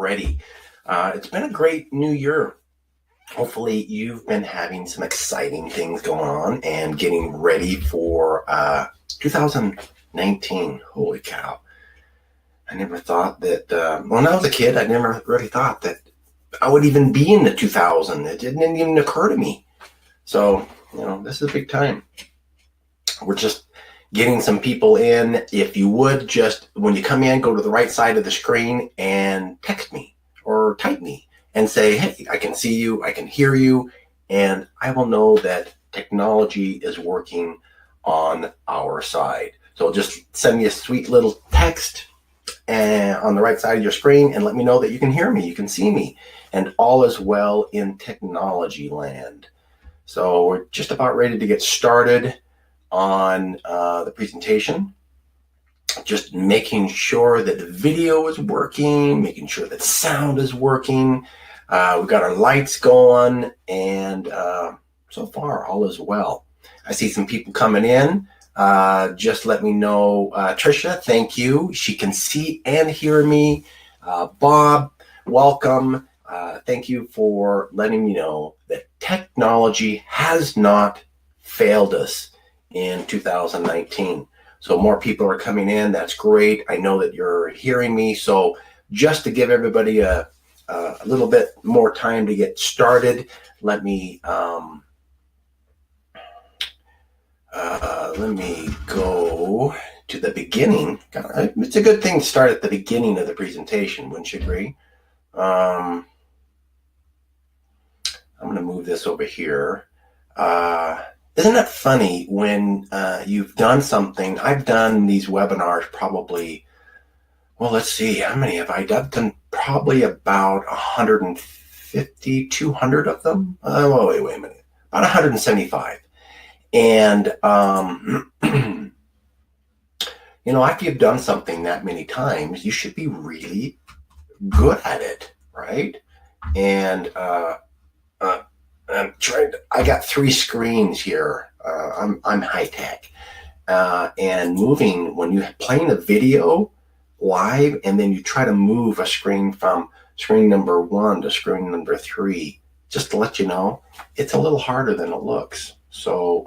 ready. It's been a great new year. Hopefully you've been having some exciting things going on and getting ready for 2019. Holy cow. I never thought that, when I was a kid, I never really thought that I would even be in the 2000. It didn't even occur to me. So, this is a big time. We're just getting some people in. If you would, just when you come in, go to the right side of the screen and text me or type me and say, hey, I can see you, I can hear you, and I will know that technology is working on our side. So just send me a sweet little text and on the right side of your screen and let me know that you can hear me, you can see me, and all is well in technology land. So we're just about ready to get started on the presentation. Just making sure that the video is working, making sure that sound is working. We've got our lights going, and so far all is well. I see some people coming in. Just let me know, Trisha, thank you. She can see and hear me. Bob, welcome. Thank you for letting me know that technology has not failed us in 2019. So more people are coming in. That's great. I know that you're hearing me. So just to give everybody a little bit more time to get started, let me go to the beginning. It's a good thing to start at the beginning of the presentation, wouldn't you agree? I'm going to move this over here. Isn't it funny when you've done something? I've done these webinars probably, well, let's see, how many have I done? I've done probably about 150, 200 of them. Wait a minute, about 175. And, after you've done something that many times, you should be really good at it, right? And I'm trying to, I got 3 screens here. I'm high tech. And moving, when you're playing a video live and then you try to move a screen from screen number 1 to screen number 3, just to let you know, it's a little harder than it looks. So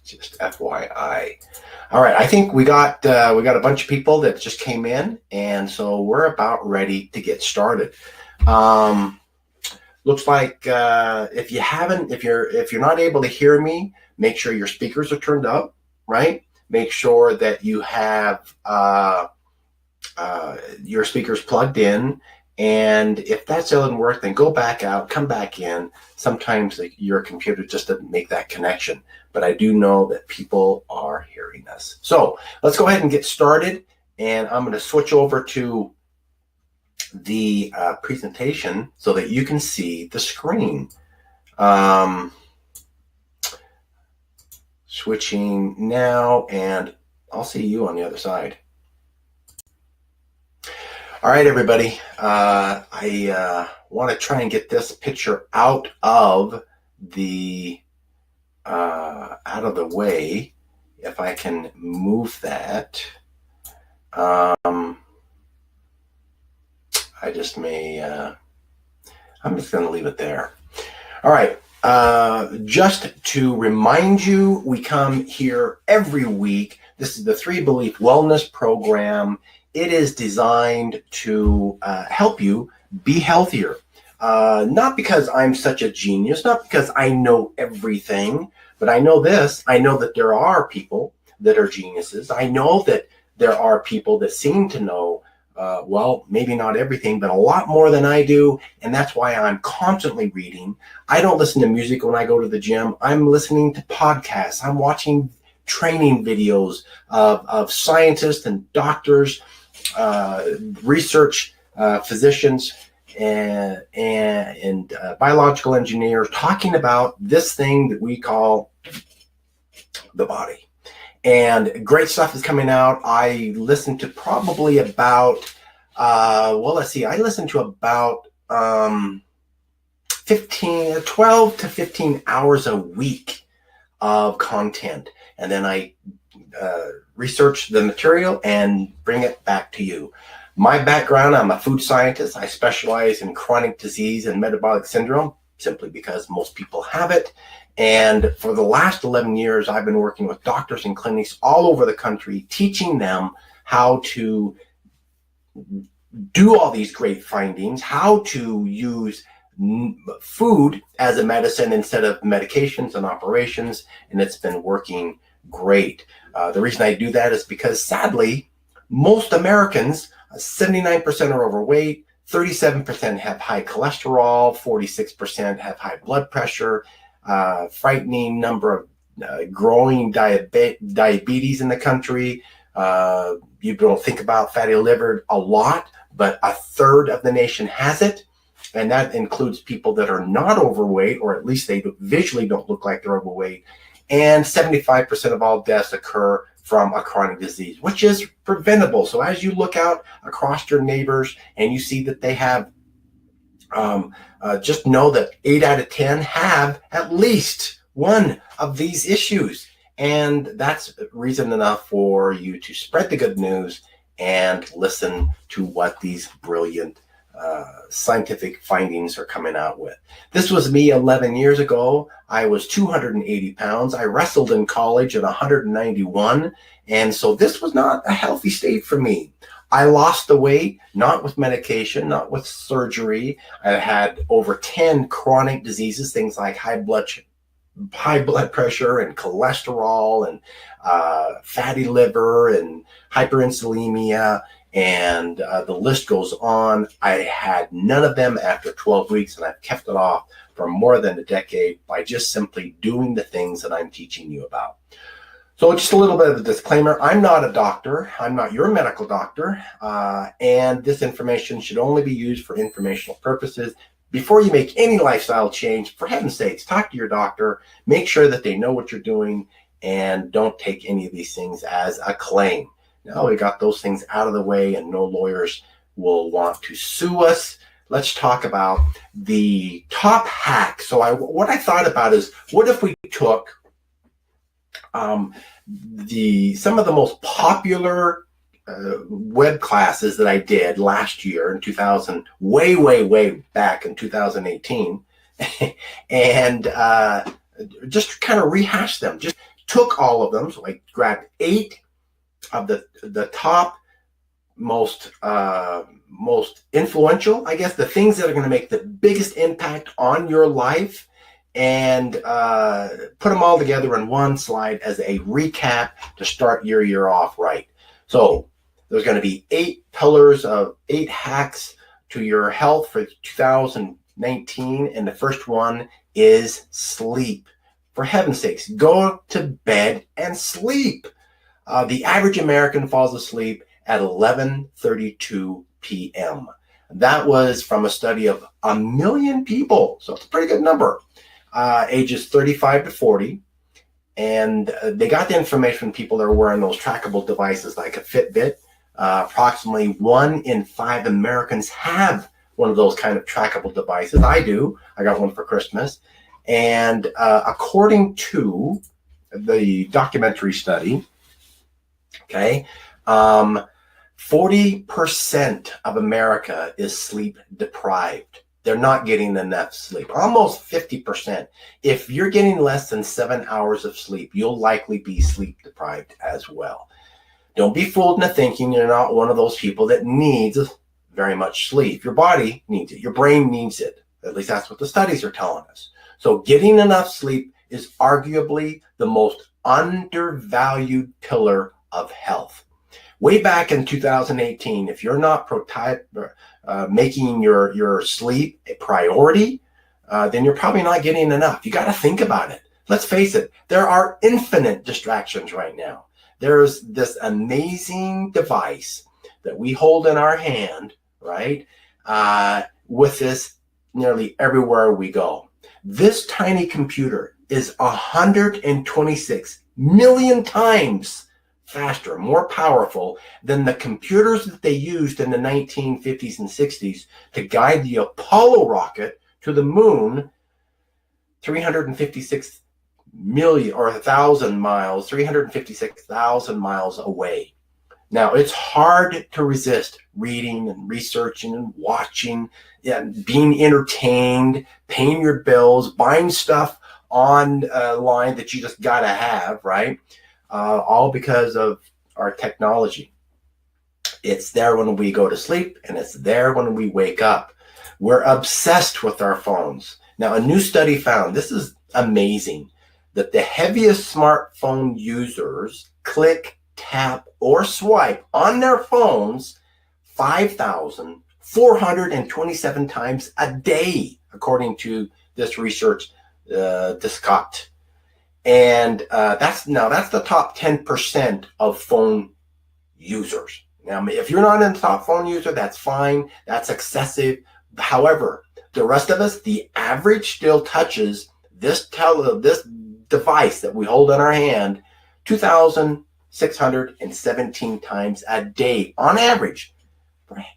just FYI. All right, I think we got a bunch of people that just came in, and so we're about ready to get started. Looks like if you're not able to hear me, make sure your speakers are turned up, right? Make sure that you have your speakers plugged in. And if that doesn't work, then go back out, come back in. Sometimes your computer just doesn't make that connection. But I do know that people are hearing us. So let's go ahead and get started. And I'm going to switch over to the presentation so that you can see the screen. Switching now, and I'll see you on the other side. All right, everybody. I want to try and get this picture out of the way. If I can move that. I just may, I'm just going to leave it there. All right. Just to remind you, we come here every week. This is the 3 Belief Wellness Program. It is designed to help you be healthier. Not because I'm such a genius, not because I know everything, but I know this. I know that there are people that are geniuses. I know that there are people that seem to know well, maybe not everything, but a lot more than I do. And that's why I'm constantly reading. I don't listen to music when I go to the gym. I'm listening to podcasts. I'm watching training videos of scientists and doctors, research physicians, and biological engineers talking about this thing that we call the body. And great stuff is coming out. I listened to probably about, I listened to about 12 to 15 hours a week of content. And then I research the material and bring it back to you. My background, I'm a food scientist. I specialize in chronic disease and metabolic syndrome, simply because most people have it. And for the last 11 years, I've been working with doctors and clinics all over the country, teaching them how to do all these great findings, how to use food as a medicine instead of medications and operations, and it's been working great. The reason I do that is because, sadly, most Americans, 79% are overweight, 37% have high cholesterol, 46% have high blood pressure, frightening number of growing diabetes in the country. You don't think about fatty liver a lot, but a third of the nation has it. And that includes people that are not overweight, or at least they visually don't look like they're overweight. And 75% of all deaths occur from a chronic disease, which is preventable. So as you look out across your neighbors and you see that they have, just know that 8 out of 10 have at least one of these issues. And that's reason enough for you to spread the good news and listen to what these brilliant scientific findings are coming out with. This was me 11 years ago. I was 280 pounds. I wrestled in college at 191. And so this was not a healthy state for me. I lost the weight, not with medication, not with surgery. I had over 10 chronic diseases, things like high blood pressure and cholesterol and fatty liver and hyperinsulinemia, and the list goes on. I had none of them after 12 weeks, and I've kept it off for more than a decade by just simply doing the things that I'm teaching you about. So just a little bit of a disclaimer. I'm not a doctor. I'm not your medical doctor. And this information should only be used for informational purposes. Before you make any lifestyle change, for heaven's sakes, talk to your doctor. Make sure that they know what you're doing, and don't take any of these things as a claim. Now we got those things out of the way and no lawyers will want to sue us. Let's talk about the top hack. So what I thought about is, what if we took some of the most popular web classes that I did last year in 2000, way back in 2018, and just kind of rehash them. Just took all of them. So I grabbed 8 of the top most influential, I guess, the things that are going to make the biggest impact on your life, and put them all together in one slide as a recap to start your year off right. So there's going to be 8 pillars of 8 hacks to your health for 2019, and the first one is sleep. For heaven's sakes, go to bed and sleep. The average American falls asleep at 11:32 p.m. That was from a study of 1 million people, so it's a pretty good number, ages 35 to 40. And they got the information from people that are wearing those trackable devices like a Fitbit. Approximately 1 in 5 Americans have one of those kind of trackable devices. I do. I got one for Christmas. And according to the documentary study, 40% of America is sleep deprived. They're not getting enough sleep. Almost 50%. If you're getting less than 7 hours of sleep, you'll likely be sleep deprived as well. Don't be fooled into thinking you're not one of those people that needs very much sleep. Your body needs it. Your brain needs it. At least that's what the studies are telling us. So getting enough sleep is arguably the most undervalued pillar of health. Way back in 2018, if you're not making your sleep a priority, then you're probably not getting enough. You got to think about it. Let's face it, there are infinite distractions right now. There's this amazing device that we hold in our hand, right? With this nearly everywhere we go. This tiny computer is 126 million times faster, more powerful than the computers that they used in the 1950s and 60s to guide the Apollo rocket to the moon, 356 million or 1,000 miles, 356,000 miles away. Now, it's hard to resist reading and researching and watching, being entertained, paying your bills, buying stuff online that you just got to have, right? All because of our technology. It's there when we go to sleep, and it's there when we wake up. We're obsessed with our phones. Now, a new study found, this is amazing, that the heaviest smartphone users click, tap, or swipe on their phones 5,427 times a day, according to this research, Discot. And that's the top 10% of phone users. Now, if you're not a top phone user, that's fine. That's excessive. However, the rest of us, the average still touches this device that we hold in our hand 2,617 times a day on average.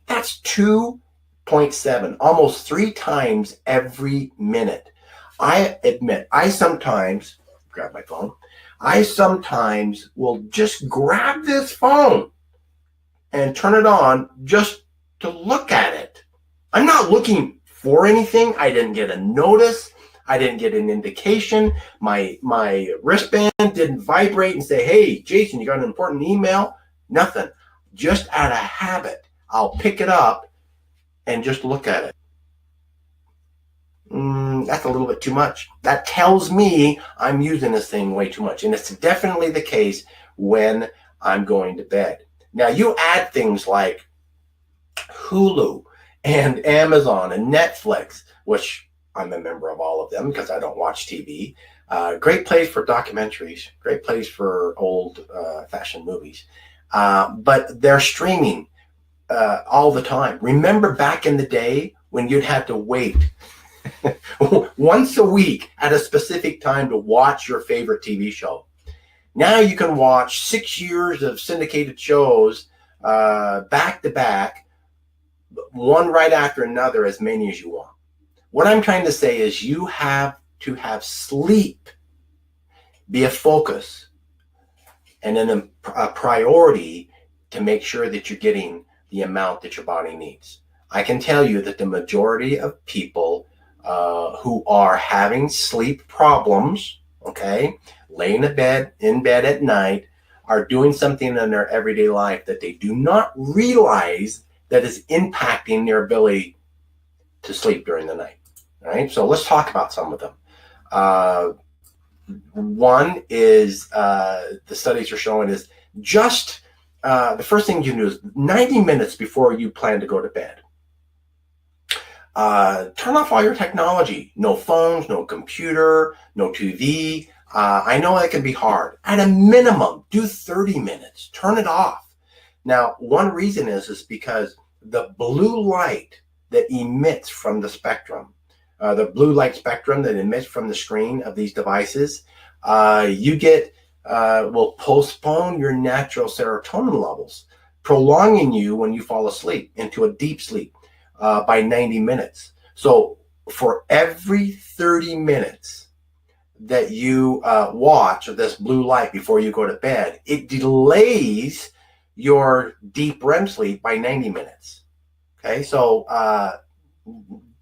That's 2.7, almost 3 times every minute. I admit, I sometimes grab my phone. I sometimes will just grab this phone and turn it on just to look at it. I'm not looking for anything. I didn't get a notice. I didn't get an indication. My wristband didn't vibrate and say, hey, Jason, you got an important email. Nothing. Just out of habit, I'll pick it up and just look at it. That's a little bit too much. That tells me I'm using this thing way too much. And it's definitely the case when I'm going to bed. Now, you add things like Hulu and Amazon and Netflix, which I'm a member of all of them because I don't watch TV. Great place for documentaries, great place for old-fashioned movies. But they're streaming all the time. Remember back in the day when you'd have to wait once a week at a specific time to watch your favorite TV show? Now you can watch 6 years of syndicated shows back to back, one right after another, as many as you want. What I'm trying to say is you have to have sleep be a focus and then a priority to make sure that you're getting the amount that your body needs. I can tell you that the majority of people who are having sleep problems, okay, laying in bed at night, are doing something in their everyday life that they do not realize that is impacting their ability to sleep during the night. All right, so let's talk about some of them. One is the studies are showing is just the first thing you do is 90 minutes before you plan to go to bed. Turn off all your technology. No phones, no computer, no TV. I know that can be hard. At a minimum, do 30 minutes. Turn it off. Now, one reason is because the blue light that emits from the spectrum, the blue light spectrum that emits from the screen of these devices, will postpone your natural serotonin levels, prolonging you when you fall asleep into a deep sleep by 90 minutes. So for every 30 minutes that you watch of this blue light before you go to bed, it delays your deep REM sleep by 90 minutes. Okay, so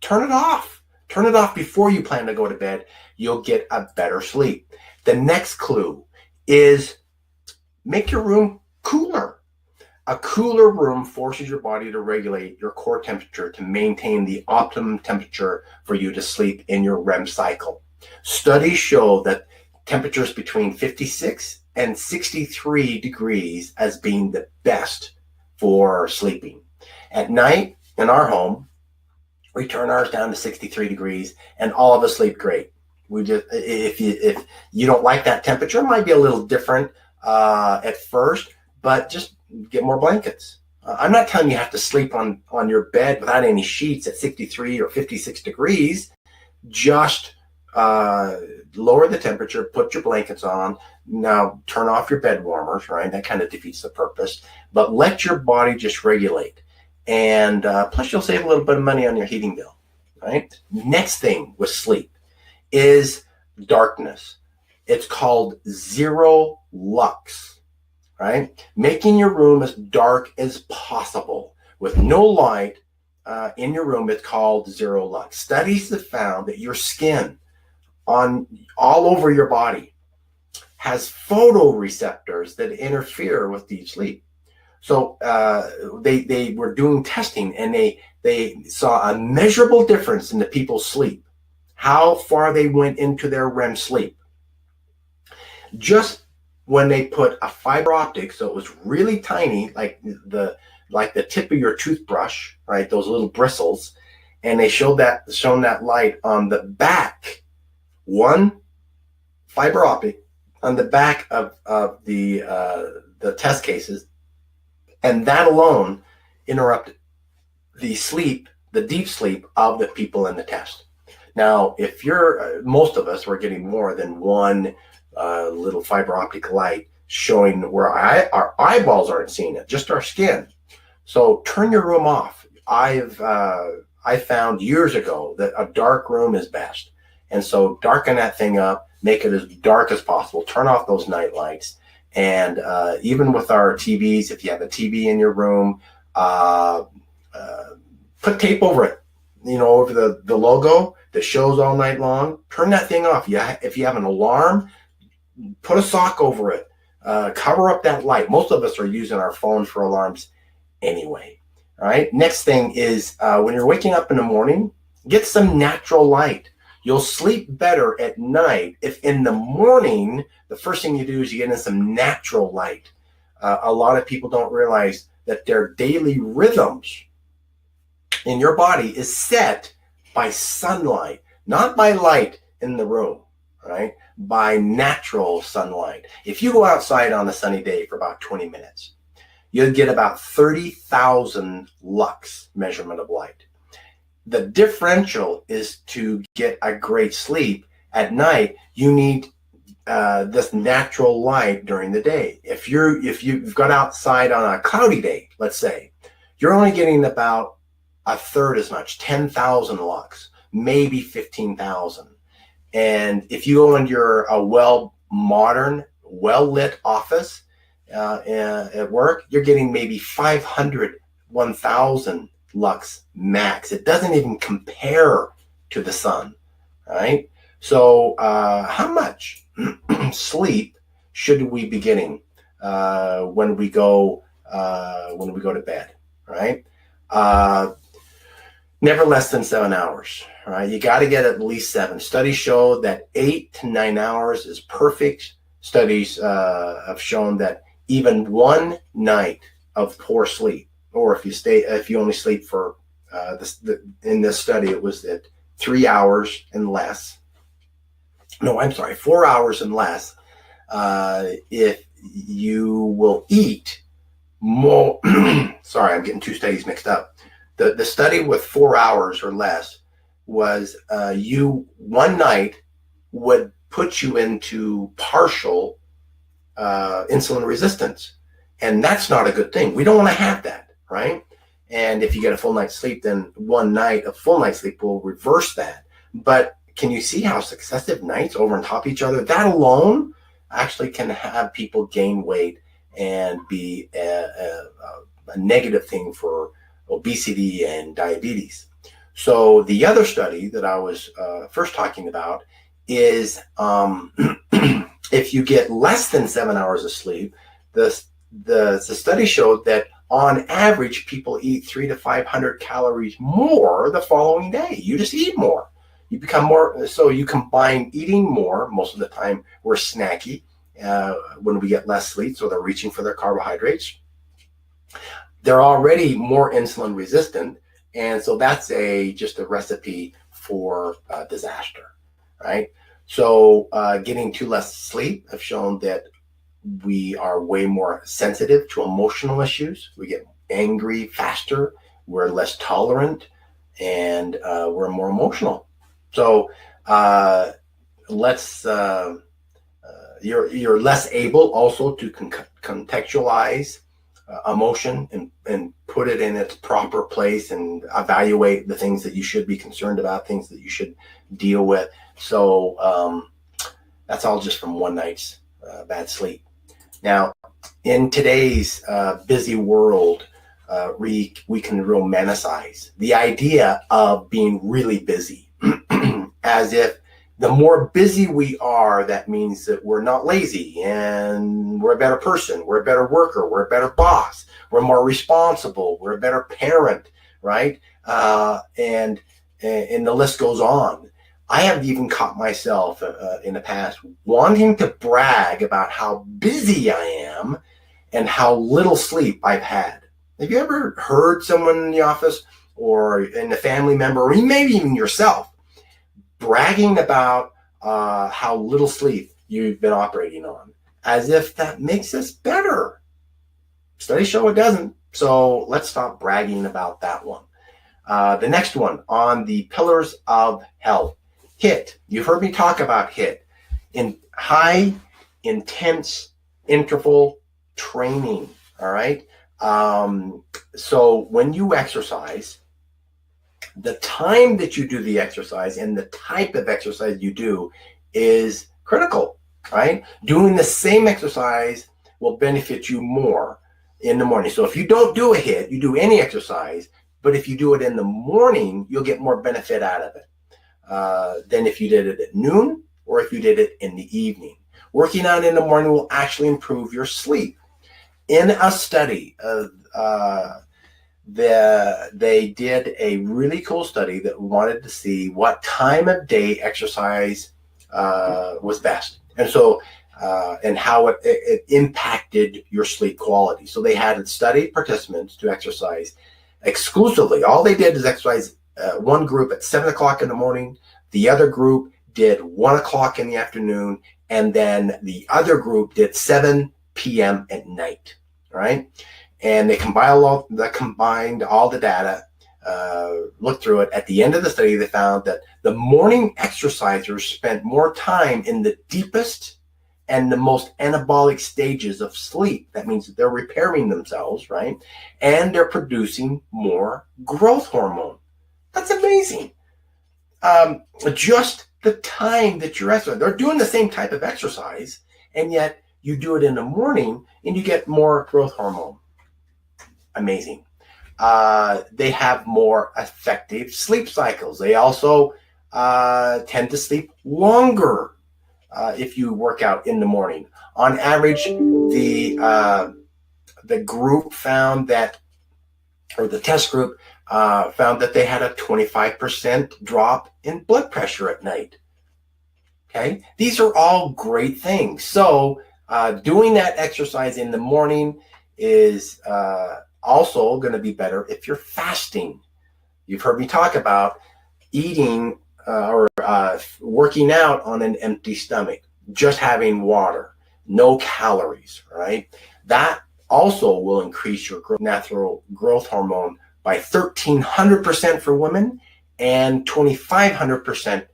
turn it off. Turn it off before you plan to go to bed. You'll get a better sleep. The next clue is make your room cooler. A cooler room forces your body to regulate your core temperature to maintain the optimum temperature for you to sleep in your REM cycle. Studies show that temperatures between 56 and 63 degrees as being the best for sleeping. At night, in our home, we turn ours down to 63 degrees and all of us sleep great. We just, if you don't like that temperature, it might be a little different at first, but just get more blankets. I'm not telling you have to sleep on your bed without any sheets at 63 or 56 degrees. Just lower the temperature, put your blankets on. Now turn off your bed warmers, right? That kind of defeats the purpose. But let your body just regulate. And plus you'll save a little bit of money on your heating bill, right? Next thing with sleep is darkness. It's called zero lux, right? Making your room as dark as possible with no light in your room. It's called zero lux. Studies have found that your skin on all over your body has photoreceptors that interfere with deep sleep. So they were doing testing, and they saw a measurable difference in the people's sleep, how far they went into their REM sleep. Just when they put a fiber optic, so it was really tiny, like the tip of your toothbrush, right? Those little bristles, and they shown that light on the back, one fiber optic on the back of the test cases, and that alone interrupted the sleep, the deep sleep of the people in the test. Now, if most of us were getting more than one little fiber optic light showing where our eyeballs aren't seeing it, just our skin. So turn your room off. I found years ago that a dark room is best. And so darken that thing up, make it as dark as possible, turn off those night lights. And even with our TVs, if you have a TV in your room, put tape over it, over the logo that shows all night long. Turn that thing off. If you have an alarm, put a sock over it. Cover up that light. Most of us are using our phones for alarms anyway. All right. Next thing is when you're waking up in the morning, get some natural light. You'll sleep better at night if in the morning, the first thing you do is you get in some natural light. A lot of people don't realize that their daily rhythms in your body is set by sunlight, not by light in the room, right? By natural sunlight. If you go outside on a sunny day for about 20 minutes, you'll get about 30,000 lux measurement of light. The differential is to get a great sleep at night. You need this natural light during the day. If you've got outside on a cloudy day, let's say, you're only getting about a third as much, 10,000 lux, maybe 15,000. And if you go into a modern, well-lit office at work, you're getting maybe 500, 1,000 lux max. It doesn't even compare to the sun, right? So how much sleep should we be getting when we go to bed, right? Never less than 7 hours, right? You got to get at least 7. Studies show that 8 to 9 hours is perfect. Studies have shown that even one night of poor sleep, or if you only sleep for in this study, it was at 3 hours and less. No, I'm sorry, 4 hours and less. If you will eat more, sorry, I'm getting two studies mixed up. The study with 4 hours or less was one night would put you into partial insulin resistance. And that's not a good thing. We don't want to have that, right? And if you get a full night's sleep, then one night of full night's sleep will reverse that. But can you see how successive nights over on top of each other, that alone actually can have people gain weight and be a negative thing for obesity and diabetes. So the other study that I was first talking about is if you get less than 7 hours of sleep, the study showed that on average, people eat 300 to 500 calories more the following day. You just eat more. You become more, so you combine eating more. Most of the time we're snacky when we get less sleep, so they're reaching for their carbohydrates. They're already more insulin resistant, and so that's just a recipe for disaster, right? So getting too less sleep have shown that we are way more sensitive to emotional issues. We get angry faster, we're less tolerant, and we're more emotional. So you're less able also to contextualize emotion and put it in its proper place and evaluate the things that you should be concerned about, things that you should deal with. So that's all just from one night's bad sleep. Now, In today's busy world, we can romanticize the idea of being really busy as if the more busy we are, that means that we're not lazy and we're a better person, we're a better worker, we're a better boss, we're more responsible, we're a better parent, right? And the list goes on. I have even caught myself in the past wanting to brag about how busy I am and how little sleep I've had. Have you ever heard someone in the office or in a family member, or maybe even yourself, bragging about how little sleep you've been operating on, as if that makes us better? Studies show it doesn't. So let's stop bragging about that one. The next one on the pillars of health, HIIT. You've heard me talk about HIIT, in high intense interval training. All right. So when you exercise, the time that you do the exercise and the type of exercise you do is critical, right? Doing the same exercise will benefit you more in the morning. So if you don't do a HIIT, you do any exercise, but if you do it in the morning, you'll get more benefit out of it than if you did it at noon or if you did it in the evening. Working out in the morning will actually improve your sleep. In a study, they did a really cool study that wanted to see what time of day exercise was best, and so and how it impacted your sleep quality. So they had study participants to exercise exclusively. All they did is exercise. One group at 7 o'clock in the morning, the other group did 1 o'clock in the afternoon, and then the other group did 7 p.m. at night. Right? And they combined all the data, looked through it. At the end of the study, they found that the morning exercisers spent more time in the deepest and the most anabolic stages of sleep. That means that they're repairing themselves, right? And they're producing more growth hormone. That's amazing. Just the time that you're exercising. They're doing the same type of exercise, and yet you do it in the morning and you get more growth hormone. Amazing. They have more effective sleep cycles. They also tend to sleep longer if you work out in the morning. On average, the group found that, or the test group found that they had a 25% drop in blood pressure at night. Okay, these are all great things. So doing that exercise in the morning is also going to be better if you're fasting. You've heard me talk about eating or working out on an empty stomach, just having water, no calories, right? That also will increase your natural growth hormone by 1,300% for women and 2,500%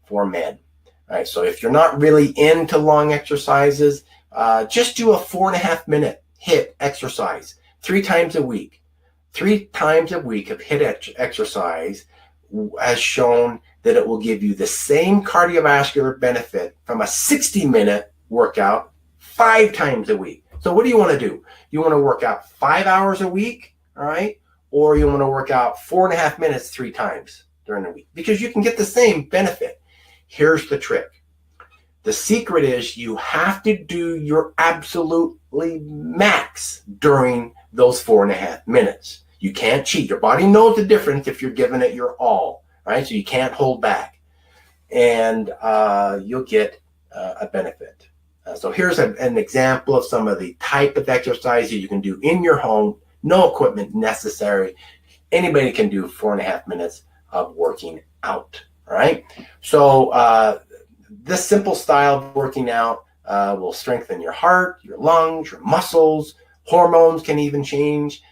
for men. All right, so if you're not really into long exercises, just do a 4.5 minute HIIT exercise 3 times a week. 3 times a week of HIIT exercise has shown that it will give you the same cardiovascular benefit from a 60-minute workout 5 times a week. So what do you want to do? You want to work out 5 hours a week, all right? Or you want to work out 4.5 minutes 3 times during the week, because you can get the same benefit. Here's the trick. The secret is you have to do your absolutely max during those 4.5 minutes. You can't cheat. Your body knows the difference if you're giving it your all, right? So you can't hold back, and you'll get a benefit. So here's an example of some of the type of exercises you can do in your home. No equipment necessary. Anybody can do 4.5 minutes of working out, all right? So this simple style of working out will strengthen your heart, your lungs, your muscles. Hormones can even change.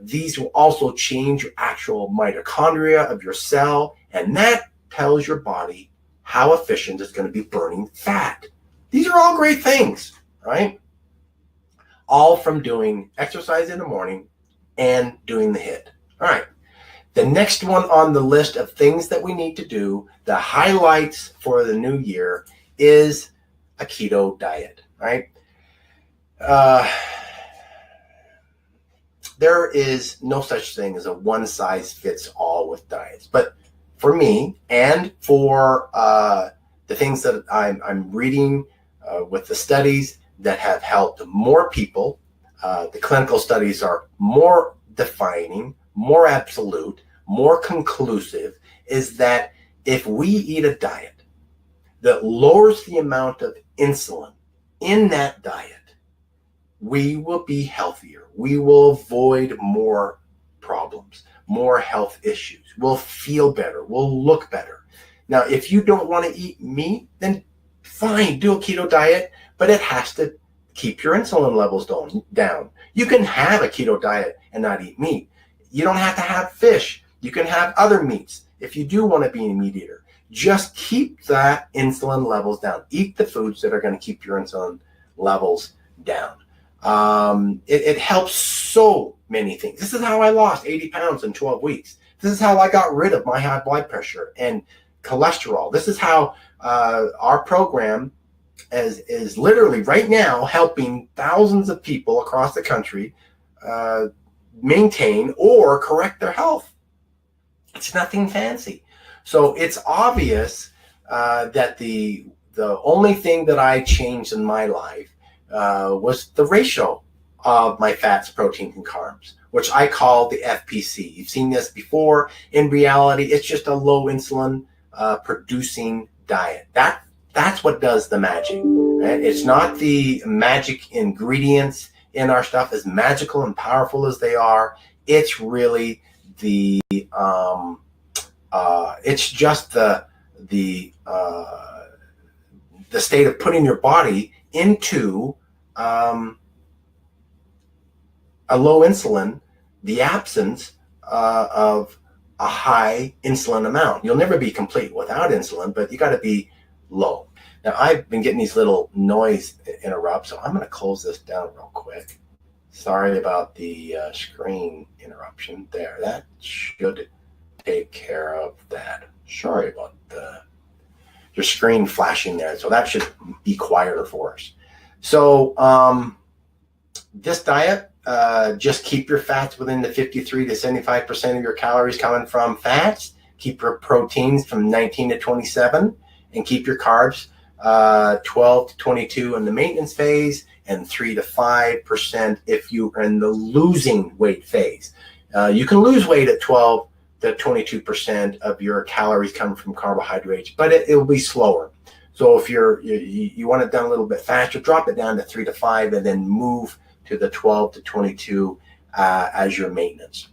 These will also change your actual mitochondria of your cell, and that tells your body how efficient it's going to be burning fat. These are all great things, right? All from doing exercise in the morning and doing the HIIT. All right. The next one on the list of things that we need to do, the highlights for the new year, is a keto diet, right? Uh, there is no such thing as a one size fits all with diets. But for me and for the things that I'm reading with the studies that have helped more people, the clinical studies are more defining, more absolute, more conclusive, is that if we eat a diet that lowers the amount of insulin in that diet, we will be healthier. We will avoid more problems, more health issues. We'll feel better. We'll look better. Now, if you don't want to eat meat, then fine, do a keto diet, but it has to keep your insulin levels down. You can have a keto diet and not eat meat. You don't have to have fish. You can have other meats if you do want to be a meat eater. Just keep that insulin levels down. Eat the foods that are going to keep your insulin levels down. It helps so many things. This is how I lost 80 pounds in 12 weeks. This is how I got rid of my high blood pressure and cholesterol. This is how our program is literally right now helping thousands of people across the country maintain or correct their health. It's nothing fancy. So it's obvious that the only thing that I changed in my life was the ratio of my fats, proteins, and carbs, which I call the FPC. You've seen this before. In reality, it's just a low insulin producing diet. That's what does the magic. Right? It's not the magic ingredients in our stuff, as magical and powerful as they are. It's really it's just the state of putting your body into a low insulin, the absence of a high insulin amount. You'll never be complete without insulin, but you got to be low. Now, I've been getting these little noise interrupts, so I'm going to close this down real quick. Sorry about the screen interruption there. That should take care of that. Sorry about your screen flashing there. So that should be quieter for us. So this diet, just keep your fats within the 53 to 75% of your calories coming from fats. Keep your proteins from 19 to 27, and keep your carbs 12 to 22 in the maintenance phase, and 3 to 5% if you are in the losing weight phase. You can lose weight at 12 to 22% of your calories coming from carbohydrates, but it will be slower. So if you want it done a little bit faster, drop it down to 3 to 5, and then move to the 12 to 22 as your maintenance.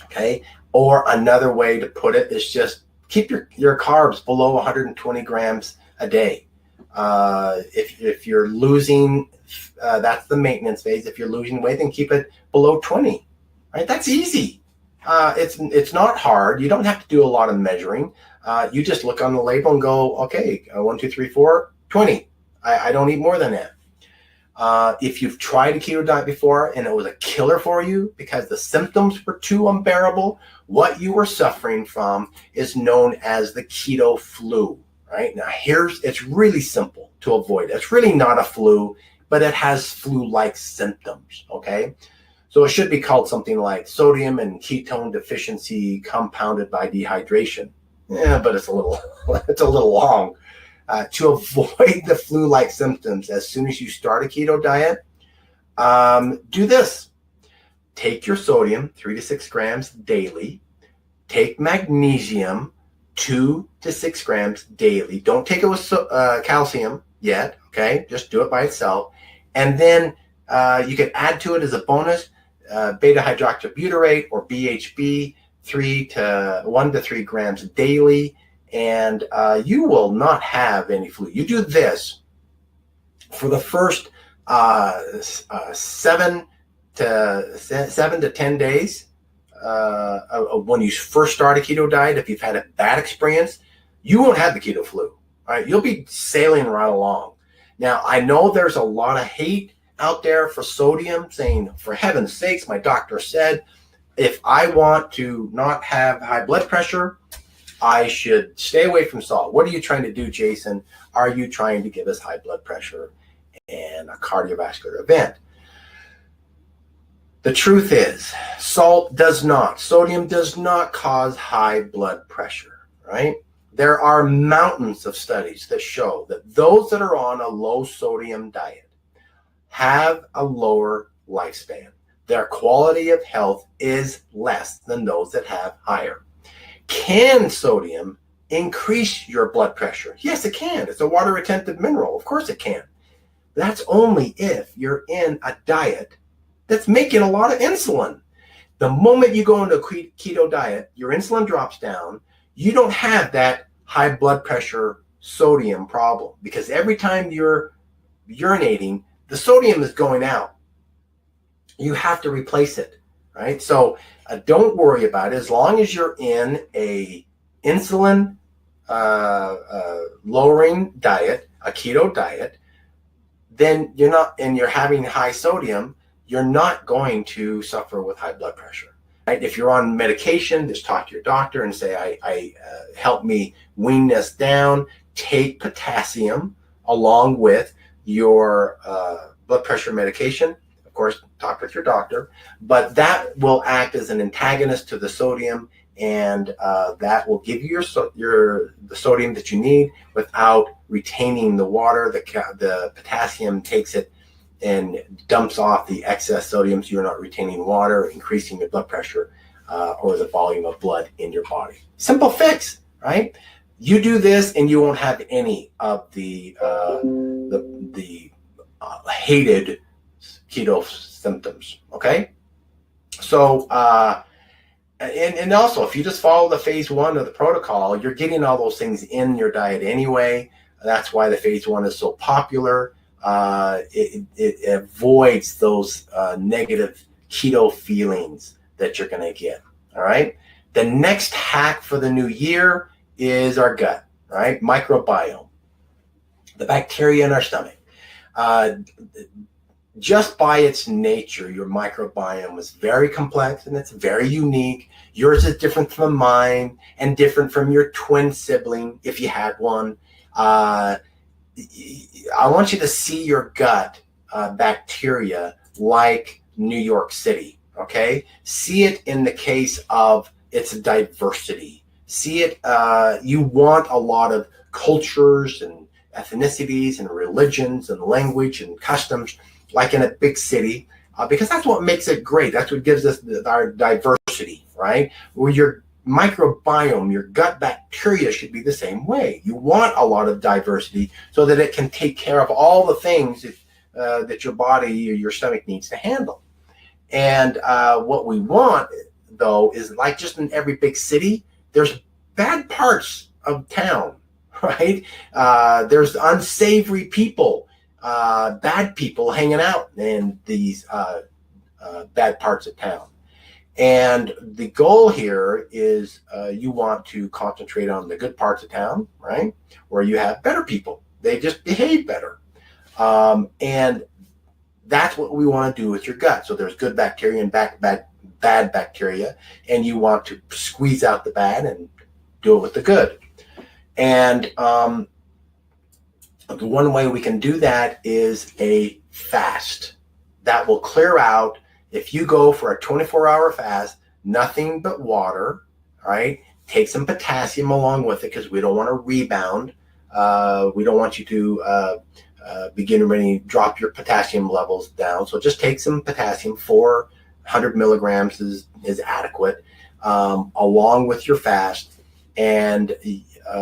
Okay. Or another way to put it is just keep your carbs below 120 grams a day. If you're losing, that's the maintenance phase. If you're losing weight, then keep it below 20. Right? That's easy. It's not hard. You don't have to do a lot of measuring. You just look on the label and go, okay, 1, 2, 3, 4, 20. I don't eat more than that. If you've tried a keto diet before and it was a killer for you because the symptoms were too unbearable, what you were suffering from is known as the keto flu. Right? Now, it's really simple to avoid. It's really not a flu, but it has flu-like symptoms. Okay. So it should be called something like sodium and ketone deficiency compounded by dehydration. Yeah, but it's a little long. To avoid the flu-like symptoms, as soon as you start a keto diet, do this. Take your sodium, 3 to 6 grams daily. Take magnesium, 2 to 6 grams daily. Don't take it with calcium yet, okay? Just do it by itself. And then you can add to it as a bonus beta-hydroxybutyrate, or BHB, 1 to 3 grams daily, and you will not have any flu. You do this for the first 7 to 10 days when you first start a keto diet. If you've had a bad experience, you won't have the keto flu. All right, you'll be sailing right along. Now, I know there's a lot of hate out there for sodium, saying, for heaven's sakes, my doctor said, if I want to not have high blood pressure, I should stay away from salt. What are you trying to do, Jason? Are you trying to give us high blood pressure? and a cardiovascular event. The truth is, sodium does not cause high blood pressure, right? There are mountains of studies that show that those that are on a low sodium diet have a lower lifespan. Their quality of health is less than those that have higher. Can sodium increase your blood pressure? Yes, it can. It's a water retentive mineral. Of course it can. That's only if you're in a diet that's making a lot of insulin. The moment you go into a keto diet, your insulin drops down. You don't have that high blood pressure sodium problem, because every time you're urinating, the sodium is going out. You have to replace it, right? So don't worry about it. As long as you're in a insulin lowering diet, a keto diet, then you're not, and you're having high sodium, you're not going to suffer with high blood pressure. Right? If you're on medication, just talk to your doctor and say, help me wean this down. Take potassium along with your blood pressure medication. Of course, talk with your doctor, but that will act as an antagonist to the sodium, and that will give you the sodium that you need without retaining the water. The potassium takes it and dumps off the excess sodium, so you're not retaining water, increasing your blood pressure or the volume of blood in your body. Simple fix, right? You do this, and you won't have any of the hated keto symptoms. Okay, so and also, if you just follow the phase 1 of the protocol, you're getting all those things in your diet anyway. That's why the phase 1 is so popular. It avoids those negative keto feelings that you're going to get. All right. The next hack for the new year is our gut, right? Microbiome, the bacteria in our stomach. Just by its nature, your microbiome is very complex and it's very unique. Yours is different from mine and different from your twin sibling, if you had one. I want you to see your gut bacteria like New York City, okay? See it in the case of its diversity. See it, you want a lot of cultures and ethnicities and religions and language and customs like in a big city, because that's what makes it great. That's what gives us our diversity, right? Where your microbiome, your gut bacteria should be the same way. You want a lot of diversity so that it can take care of all the things that your body or your stomach needs to handle. And what we want, though, is like just in every big city, there's bad parts of town, right? There's unsavory people, bad people hanging out in these bad parts of town. And the goal here is you want to concentrate on the good parts of town, right? Where you have better people. They just behave better. And that's what we want to do with your gut. So there's good bacteria and bad bacteria, and you want to squeeze out the bad and do it with the good. And the one way we can do that is a fast. That will clear out. If you go for a 24-hour fast, nothing but water, right? Take some potassium along with it because we don't want to rebound. We don't want you to begin to drop your potassium levels down. So just take some potassium. 400 milligrams is adequate, along with your fast. And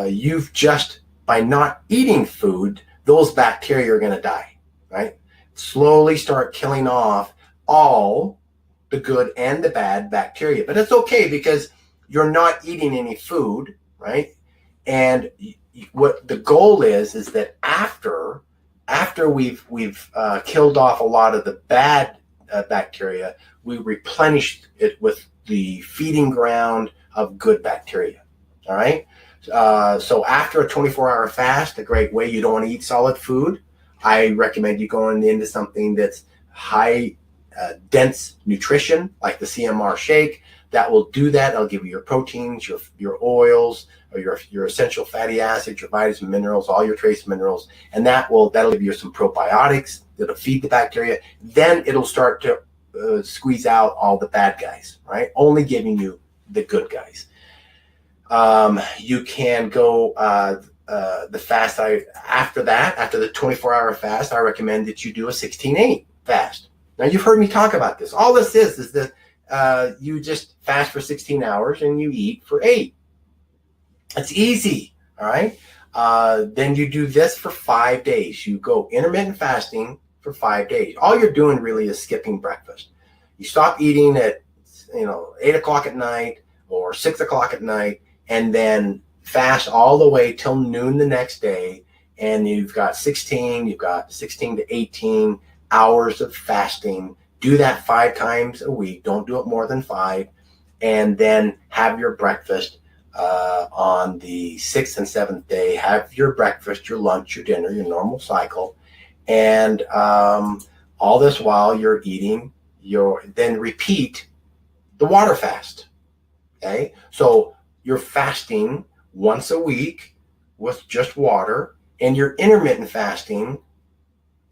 you've just, by not eating food, those bacteria are going to die, right? Slowly start killing off all the good and the bad bacteria. But it's okay because you're not eating any food, right? And what the goal is that after we've killed off a lot of the bad bacteria, we replenish it with the feeding ground of good bacteria. All right. So after a 24-hour fast, a great way, you don't want to eat solid food. I recommend you going into something that's high dense nutrition, like the CMR shake, that will do that. It'll give you your proteins, your oils, or your essential fatty acids, your vitamins, minerals, all your trace minerals, and that'll give you some probiotics. It'll feed the bacteria. Then it'll start to squeeze out all the bad guys, right? Only giving you the good guys. You can go the fast. After the 24-hour fast, I recommend that you do a 16-8 fast. Now, you've heard me talk about this. All this is that you just fast for 16 hours and you eat for 8. It's easy, all right? Then you do this for 5 days. You go intermittent fasting for 5 days. All you're doing really is skipping breakfast. You stop eating at 8 o'clock at night or 6 o'clock at night, and then fast all the way till noon the next day. And you've got 16 to 18 hours of fasting. Do that 5 times a week. Don't do it more than 5. And then have your breakfast on the 6th and 7th day. Have your breakfast, your lunch, your dinner, your normal cycle. And all this while you're eating, then repeat the water fast. Okay? So you're fasting once a week with just water, and you're intermittent fasting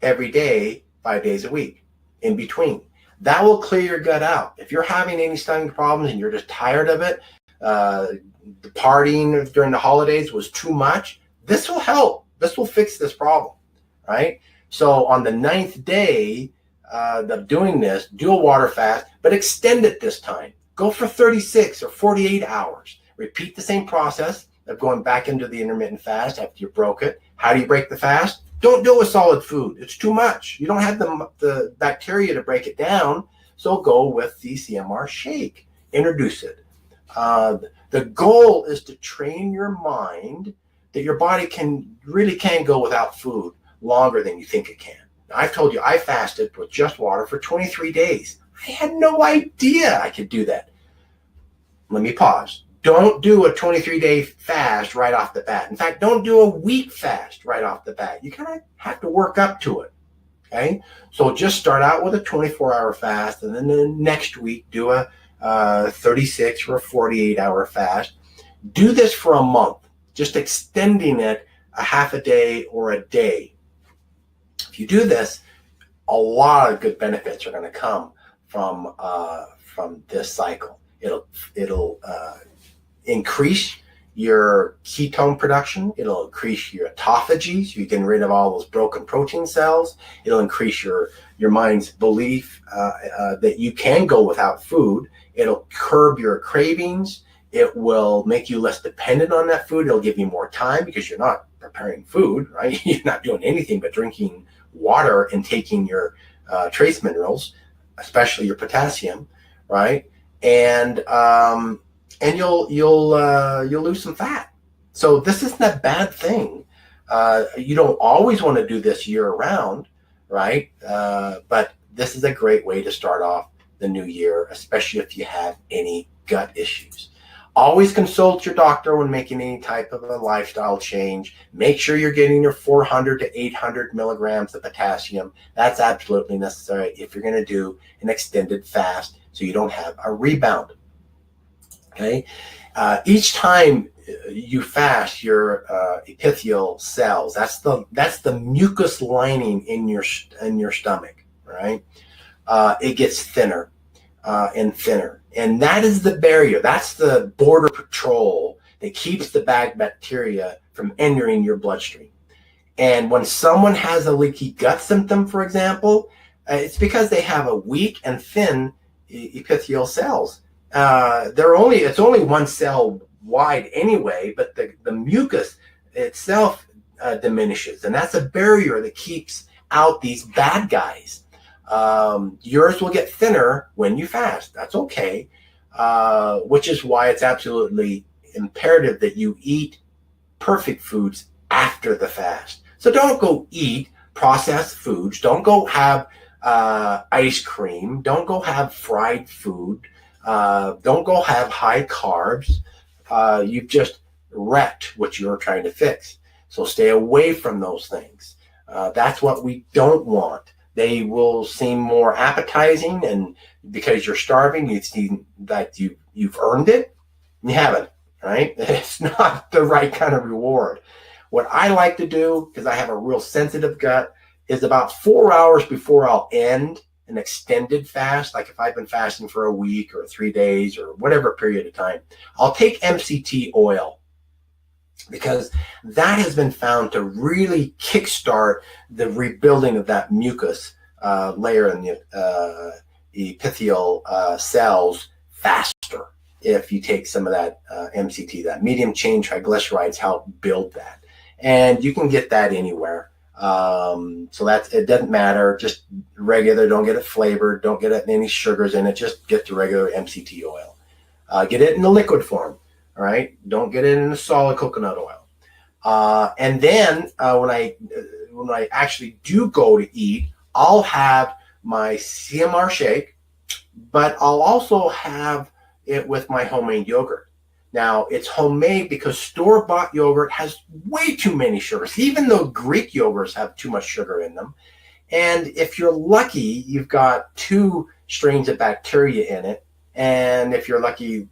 every day, 5 days a week in between. That will clear your gut out. If you're having any stomach problems and you're just tired of it, the partying during the holidays was too much, this will help. This will fix this problem, right? So on the 9th day of doing this, do a water fast, but extend it this time. Go for 36 or 48 hours. Repeat the same process of going back into the intermittent fast after you broke it. How do you break the fast? Don't do it with solid food. It's too much. You don't have the bacteria to break it down, so go with the CMR shake. Introduce it. The goal is to train your mind that your body can go without food longer than you think it can. Now, I've told you I fasted with just water for 23 days. I had no idea I could do that. Let me pause. Don't do a 23-day fast right off the bat. In fact, don't do a week fast right off the bat. You kind of have to work up to it. Okay? So just start out with a 24-hour fast, and then the next week do a 36 or a 48-hour fast. Do this for a month, just extending it a half a day or a day. If you do this, a lot of good benefits are going to come from this cycle. It'll increase your ketone production. It'll increase your autophagy, so you're getting rid of all those broken protein cells. It'll increase your mind's belief that you can go without food. It'll curb your cravings. It will make you less dependent on that food. It'll give you more time because you're not preparing food, right? You're not doing anything but drinking water and taking your trace minerals, especially your potassium, right? And you'll lose some fat. So this isn't a bad thing. You don't always want to do this year round, right? But this is a great way to start off the new year, especially if you have any gut issues. Always consult your doctor when making any type of a lifestyle change. Make sure you're getting your 400 to 800 milligrams of potassium. That's absolutely necessary if you're going to do an extended fast so you don't have a rebound. Okay. Each time you fast, your epithelial cells, that's the mucus lining in your stomach, right? It gets thinner and thinner. And that is the barrier. That's the border patrol that keeps the bad bacteria from entering your bloodstream. And when someone has a leaky gut symptom, for example, it's because they have a weak and thin epithelial cells. It's only one cell wide anyway, but the mucus itself diminishes, and that's a barrier that keeps out these bad guys. Yours will get thinner when you fast. That's okay, which is why it's absolutely imperative that you eat perfect foods after the fast. So don't go eat processed foods. Don't go have ice cream. Don't go have fried food. Don't go have high carbs. You've just wrecked what you're trying to fix. So stay away from those things. That's what we don't want. They will seem more appetizing, and because you're starving, you see that you you've earned it. You haven't, right? It's not the right kind of reward. What I like to do, because I have a real sensitive gut, is about 4 hours before I'll end an extended fast, like if I've been fasting for a week or 3 days or whatever period of time, I'll take MCT oil, because that has been found to really kickstart the rebuilding of that mucus layer in the epithelial cells faster if you take some of that MCT. That medium chain triglycerides help build that, and you can get that anywhere. So that's, it doesn't matter, just regular, don't get it flavored, don't get it any sugars in it, just get the regular MCT oil. Get it in the liquid form, all right? Don't get it in the solid coconut oil. And then when I actually do go to eat, I'll have my CMR shake, but I'll also have it with my homemade yogurt. Now, it's homemade because store-bought yogurt has way too many sugars, even though Greek yogurts have too much sugar in them. And if you're lucky, you've got 2 strains of bacteria in it. And if you're lucky,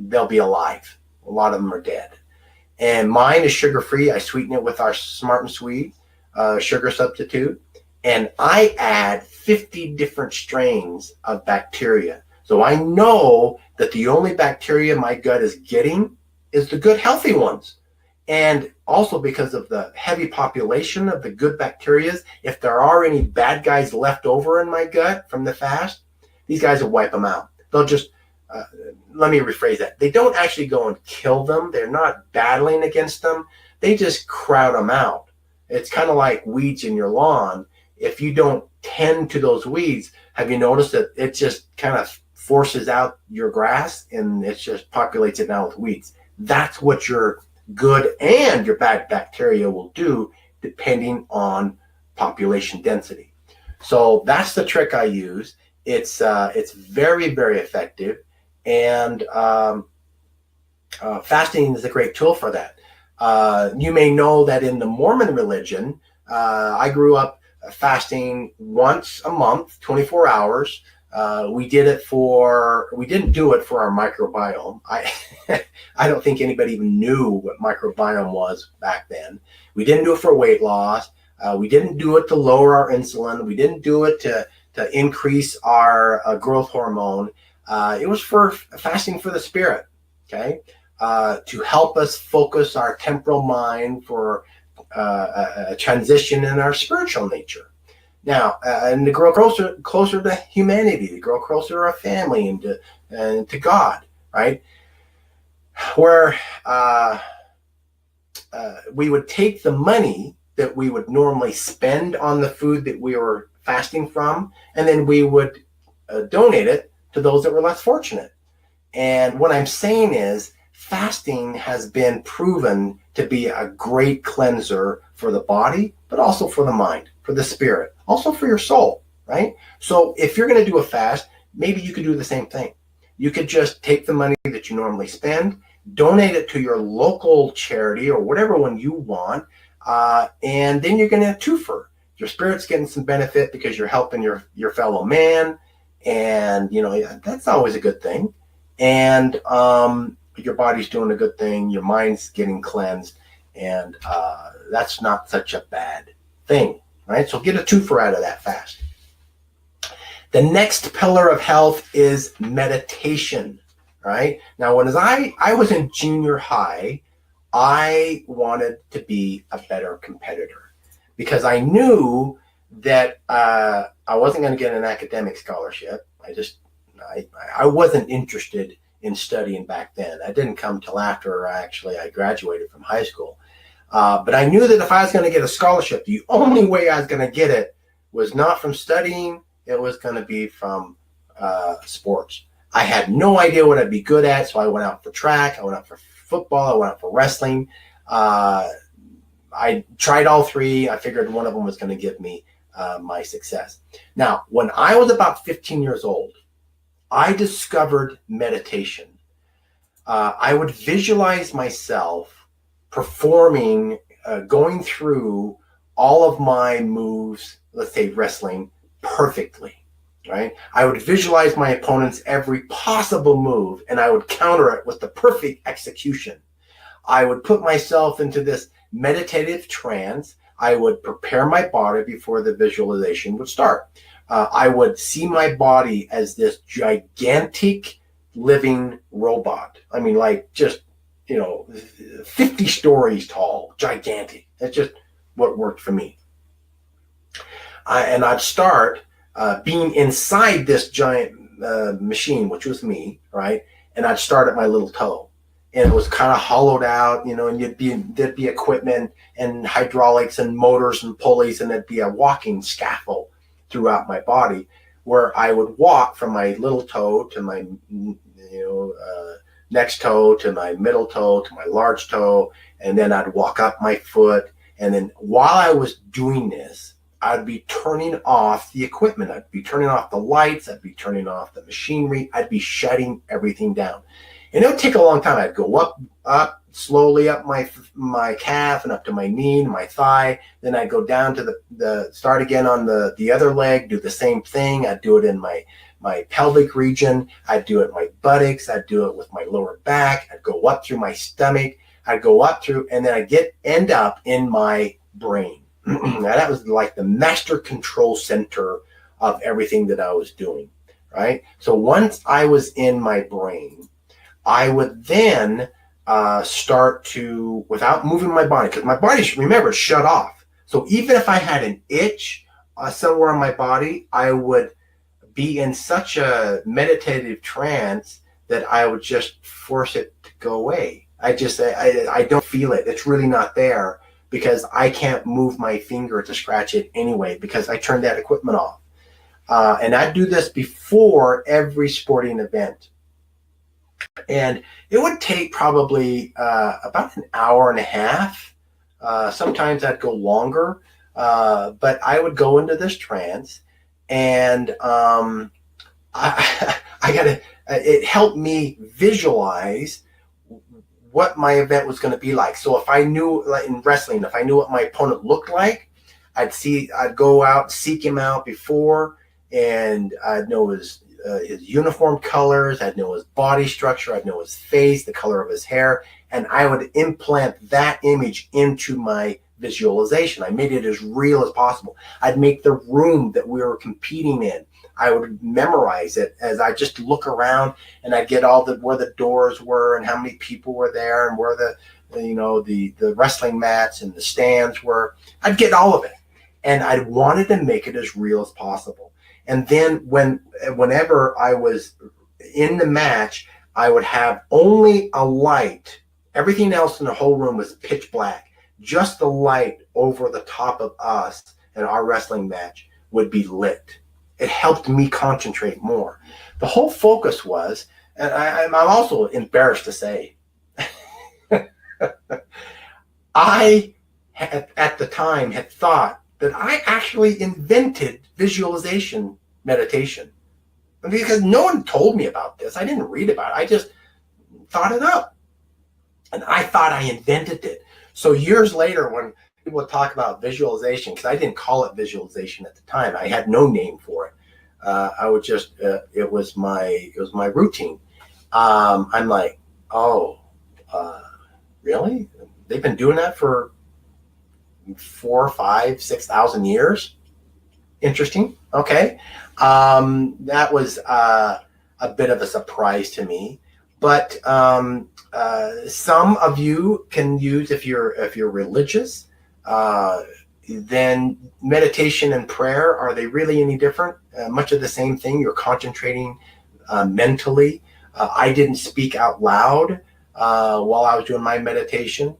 they'll be alive. A lot of them are dead. And mine is sugar-free. I sweeten it with our Smart and Sweet sugar substitute. And I add 50 different strains of bacteria. So I know that the only bacteria my gut is getting is the good, healthy ones. And also because of the heavy population of the good bacteria, if there are any bad guys left over in my gut from the fast, these guys will wipe them out. They'll just, let me rephrase that. They don't actually go and kill them. They're not battling against them. They just crowd them out. It's kind of like weeds in your lawn. If you don't tend to those weeds, have you noticed that it just kind of forces out your grass and it just populates it now with weeds? That's what your good and your bad bacteria will do depending on population density. So that's the trick I use. It's very, very effective, and fasting is a great tool for that. You may know that in the Mormon religion, I grew up fasting once a month, 24 hours. We didn't do it for our microbiome. I don't think anybody even knew what microbiome was back then. We didn't do it for weight loss. We didn't do it to lower our insulin. We didn't do it to increase our growth hormone. It was for fasting for the spirit, okay? To help us focus our temporal mind for a transition in our spiritual nature. Now, and to grow closer to humanity, to grow closer to our family and to God, right? Where we would take the money that we would normally spend on the food that we were fasting from, and then we would donate it to those that were less fortunate. And what I'm saying is, fasting has been proven to be a great cleanser for the body, but also for the mind, for the spirit, also for your soul, right? So if you're going to do a fast, maybe you could do the same thing. You could just take the money that you normally spend, donate it to your local charity or whatever one you want, and then you're going to twofer. Your spirit's getting some benefit because you're helping your fellow man, and that's always a good thing. And your body's doing a good thing, your mind's getting cleansed, and that's not such a bad thing, right? So get a twofer out of that fast. The next pillar of health is meditation, right? Now, when I was in junior high, I wanted to be a better competitor because I knew that I wasn't going to get an academic scholarship. I wasn't interested in studying back then. That didn't come till after I graduated from high school. But I knew that if I was going to get a scholarship, the only way I was going to get it was not from studying. It was going to be from sports. I had no idea what I'd be good at, so I went out for track, I went out for football, I went out for wrestling. I tried all 3. I figured one of them was going to give me my success. Now, when I was about 15 years old, I discovered meditation. I would visualize myself performing, going through all of my moves, let's say wrestling, perfectly. right? I would visualize my opponent's every possible move, and I would counter it with the perfect execution. I would put myself into this meditative trance. I would prepare my body before the visualization would start. I would see my body as this gigantic living robot. I mean, like just, 50 stories tall, gigantic. That's just what worked for me. And I'd start being inside this giant machine, which was me, right? And I'd start at my little toe. And it was kind of hollowed out, and there'd be equipment and hydraulics and motors and pulleys, and there'd be a walking scaffold throughout my body where I would walk from my little toe to my next toe to my middle toe to my large toe, and then I'd walk up my foot. And then while I was doing this, I'd be turning off the equipment. I'd be turning off the lights. I'd be turning off the machinery. I'd be shutting everything down. And it would take a long time. I'd go up slowly up my calf and up to my knee and my thigh. Then I'd go down to the start again on the other leg, do the same thing. I'd do it in my pelvic region. I'd do it in my buttocks. I'd do it with my lower back. I'd go up through my stomach. I'd go up through, and then I'd end up in my brain. Now that was like the master control center of everything that I was doing, right? So once I was in my brain, I would then start to, without moving my body, because my body, remember, shut off. So even if I had an itch somewhere on my body, I would be in such a meditative trance that I would just force it to go away. I don't feel it. It's really not there because I can't move my finger to scratch it anyway because I turned that equipment off. And I do this before every sporting event. And it would take probably about an hour and a half. Sometimes I'd go longer, but I would go into this trance, and it helped me visualize what my event was going to be like. So if I knew, like in wrestling, if I knew what my opponent looked like, I'd go out, seek him out before, and I'd know his uniform colors, I'd know his body structure, I'd know his face, the color of his hair, and I would implant that image into my visualization. I made it as real as possible. I'd make the room that we were competing in. I would memorize it as I just look around, and I'd get where the doors were and how many people were there and where the wrestling mats and the stands were. I'd get all of it, and I wanted to make it as real as possible. And then whenever I was in the match, I would have only a light. Everything else in the whole room was pitch black. Just the light over the top of us and our wrestling match would be lit. It helped me concentrate more. The whole focus was, and I'm also embarrassed to say, I at the time had thought that I actually invented visualization meditation. Because no one told me about this. I didn't read about it. I just thought it up. And I thought I invented it. So years later, when people talk about visualization, because I didn't call it visualization at the time. I had no name for it. I would just, it was my routine. I'm like, really? They've been doing that for 4, 5, 6,000 years. Interesting. Okay. That was a bit of a surprise to me, but some of you can use, if you're religious, then meditation and prayer, are they really any different? Much of the same thing. You're concentrating mentally. I didn't speak out loud while I was doing my meditation.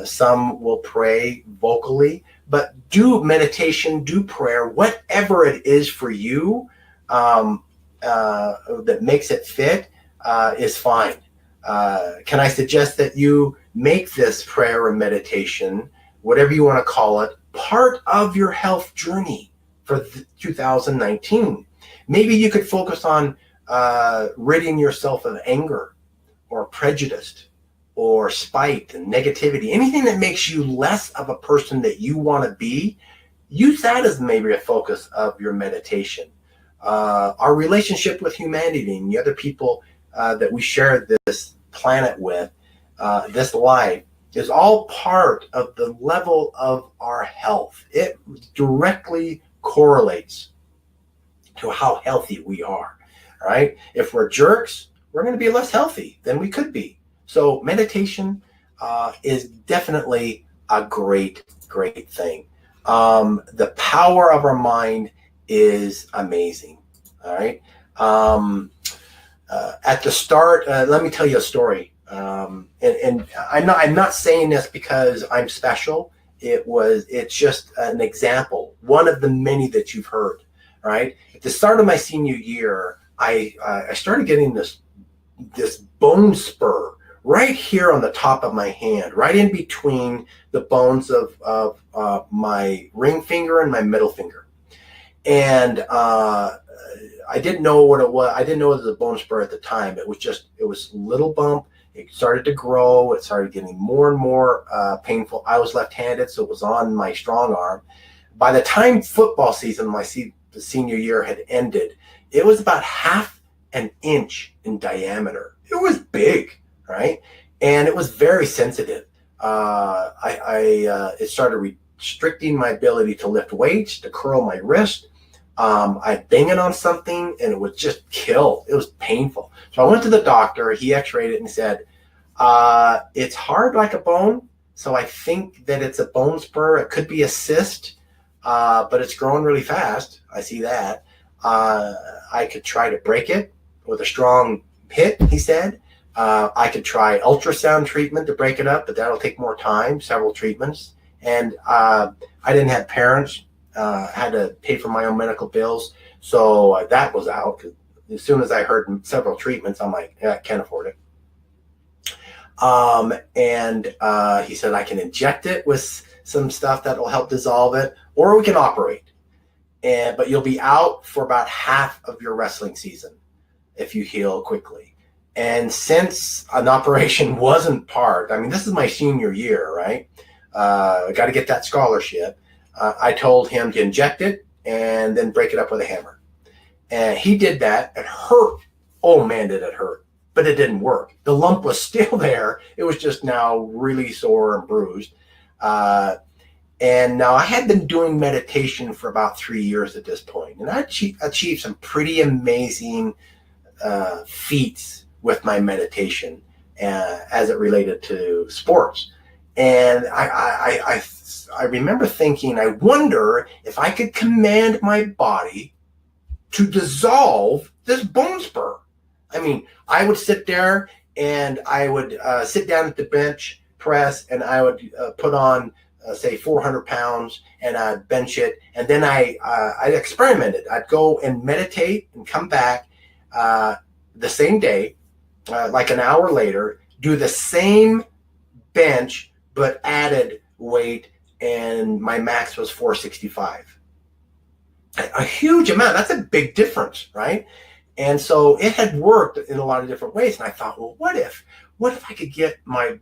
Some will pray vocally, but do meditation, do prayer, whatever it is for you that makes it fit is fine. Can I suggest that you make this prayer or meditation, whatever you want to call it, part of your health journey for 2019? Maybe you could focus on ridding yourself of anger or prejudice or spite and negativity, anything that makes you less of a person that you want to be. Use that as maybe a focus of your meditation. our relationship with humanity and the other people that we share this planet with, this life, is all part of the level of our health. It directly correlates to how healthy we are, right? If we're jerks, we're going to be less healthy than we could be. So meditation is definitely a great thing. The power of our mind is amazing. All right. At the start, let me tell you a story. And I'm not saying this because I'm special. It's just an example, one of the many that you've heard. Right. At the start of my senior year, I started getting this bone spur right here on the top of my hand, right in between the bones of my ring finger and my middle finger. And I didn't know what it was. I didn't know it was a bone spur at the time. It was a little bump. It started to grow. It started getting more and more painful. I was left-handed, so it was on my strong arm. By the time football season, the senior year had ended, it was about half an inch in diameter. It was big, right? And it was very sensitive. It started restricting my ability to lift weights, to curl my wrist. I'd bang it on something and it would just kill. It was painful. So I went to the doctor. He x-rayed it and said, it's hard like a bone. So I think that it's a bone spur. It could be a cyst, but it's growing really fast. I see that. I could try to break it with a strong hit, he said. I could try ultrasound treatment to break it up, but that'll take more time, several treatments. And I didn't have parents. Had to pay for my own medical bills. So that was out. As soon as I heard several treatments, I'm like, yeah, I can't afford it. And he said, I can inject it with some stuff that will help dissolve it, or we can operate. But you'll be out for about half of your wrestling season if you heal quickly. And since an operation wasn't part, I mean, this is my senior year, right? I got to get that scholarship. I told him to inject it and then break it up with a hammer. And he did that. It hurt. Oh, man, did it hurt. But it didn't work. The lump was still there. It was just now really sore and bruised. And now I had been doing meditation for about 3 years at this point. And I achieved some pretty amazing feats with my meditation as it related to sports. And I remember thinking, I wonder if I could command my body to dissolve this bone spur. I mean, I would sit there and I would sit down at the bench press and I would put on, say, 400 pounds and I'd bench it. And then I experimented. I'd go and meditate and come back the same day, like an hour later, do the same bench, but added weight, and my max was 465. A huge amount. That's a big difference, right? And so it had worked in a lot of different ways. And I thought, well, what if I could get my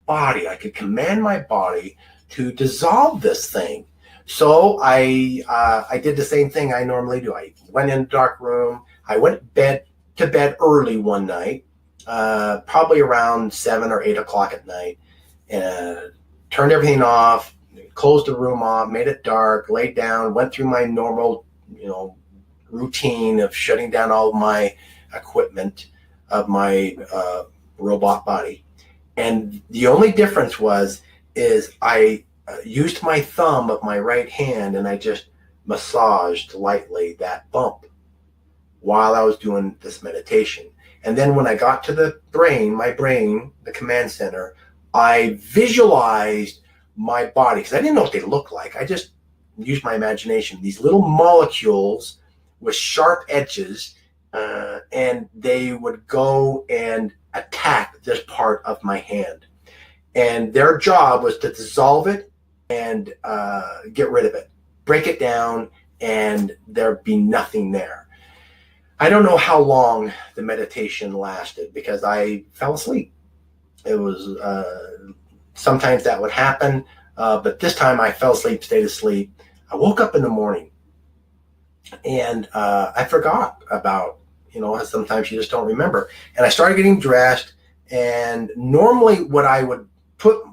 body, I could command my body to dissolve this thing. So I did the same thing I normally do. I went in a dark room. I went to bed early one night, probably around 7 or 8 o'clock at night, and turned everything off, closed the room off, made it dark, laid down, went through my normal, routine of shutting down all of my equipment of my robot body. And the only difference is I used my thumb of my right hand and I just massaged lightly that bump while I was doing this meditation. And then when I got to the brain, the command center, I visualized my body, because I didn't know what they looked like. I just used my imagination. These little molecules with sharp edges, and they would go and attack this part of my hand. And their job was to dissolve it and get rid of it, break it down, and there'd be nothing there. I don't know how long the meditation lasted because I fell asleep. It was sometimes that would happen, but this time I fell asleep, stayed asleep. I woke up in the morning And I forgot about, sometimes you just don't remember. And I started getting dressed, and normally what I would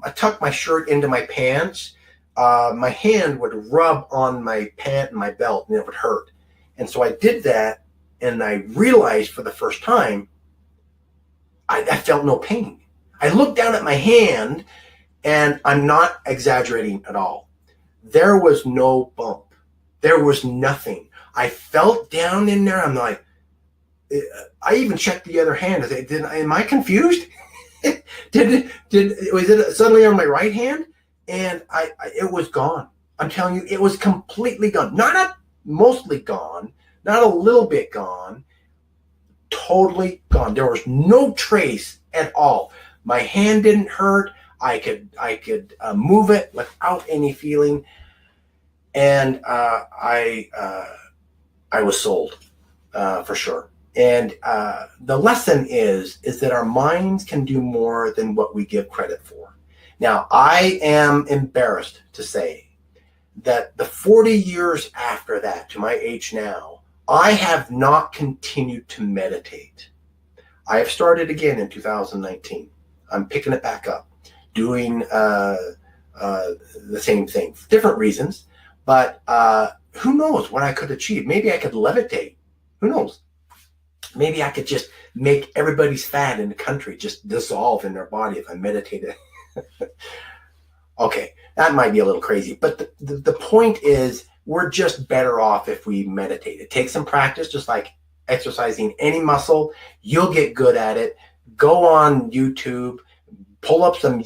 I tuck my shirt into my pants. My hand would rub on my pant and my belt, and it would hurt. And so I did that, and I realized for the first time, I felt no pain. I looked down at my hand, and I'm not exaggerating at all. There was no bump. There was nothing. I felt down in there. I'm like, I even checked the other hand. Am I confused? Was it suddenly on my right hand? And it was gone. I'm telling you, it was completely gone. Not mostly gone, not a little bit gone, totally gone. There was no trace at all. My hand didn't hurt. I could move it without any feeling, and I was sold for sure. And the lesson is that our minds can do more than what we give credit for. Now, I am embarrassed to say that the 40 years after that, to my age now, I have not continued to meditate. I have started again in 2019. I'm picking it back up, doing the same thing, different reasons, but who knows what I could achieve? Maybe I could levitate. Who knows? Maybe I could just make everybody's fat in the country just dissolve in their body if I meditated. Okay, that might be a little crazy, but the point is we're just better off if we meditate. It takes some practice, just like exercising any muscle. You'll get good at it. Go on YouTube, pull up some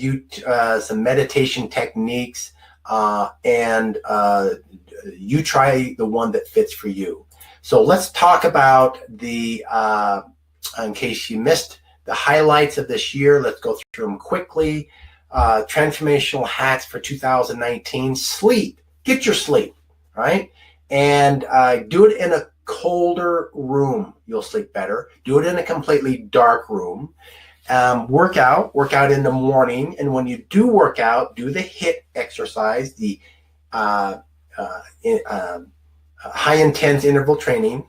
meditation techniques, and you try the one that fits for you. So let's talk about in case you missed the highlights of this year, let's go through them quickly. Transformational hacks for 2019. Sleep. Get your sleep, right? And do it in a colder room. You'll sleep better. Do it in a completely dark room. Work out in the morning. And when you do work out, do the HIIT exercise, the high intense interval training.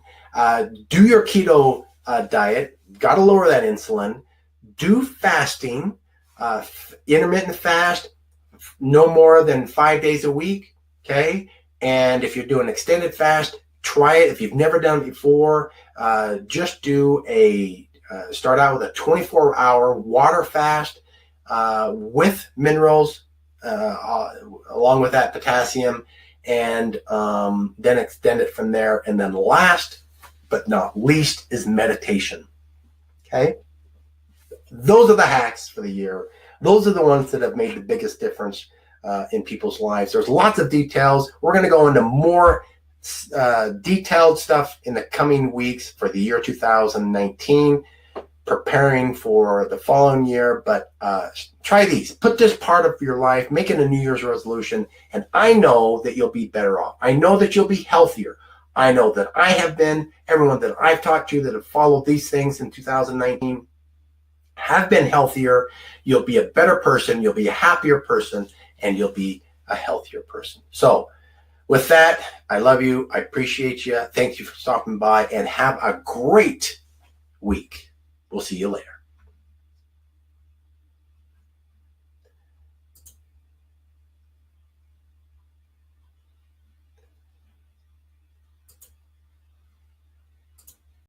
Do your keto diet. Got to lower that insulin. Do fasting, intermittent fast, no more than 5 days a week. Okay. And if you're doing extended fast, try it. If you've never done it before, just do start out with a 24-hour water fast with minerals, along with that potassium, and then extend it from there. And then last but not least is meditation. Okay. Those are the hacks for the year. Those are the ones that have made the biggest difference in people's lives. There's lots of details. We're going to go into more detailed stuff in the coming weeks for the year 2019, preparing for the following year. But try these. Put this part of your life, make it a New Year's resolution, and I know that you'll be better off. I know that you'll be healthier. I know that I have been. Everyone that I've talked to that have followed these things in 2019 have been healthier. You'll be a better person. You'll be a happier person, and you'll be a healthier person. So with that, I love you. I appreciate you. Thank you for stopping by, and have a great week. We'll see you later.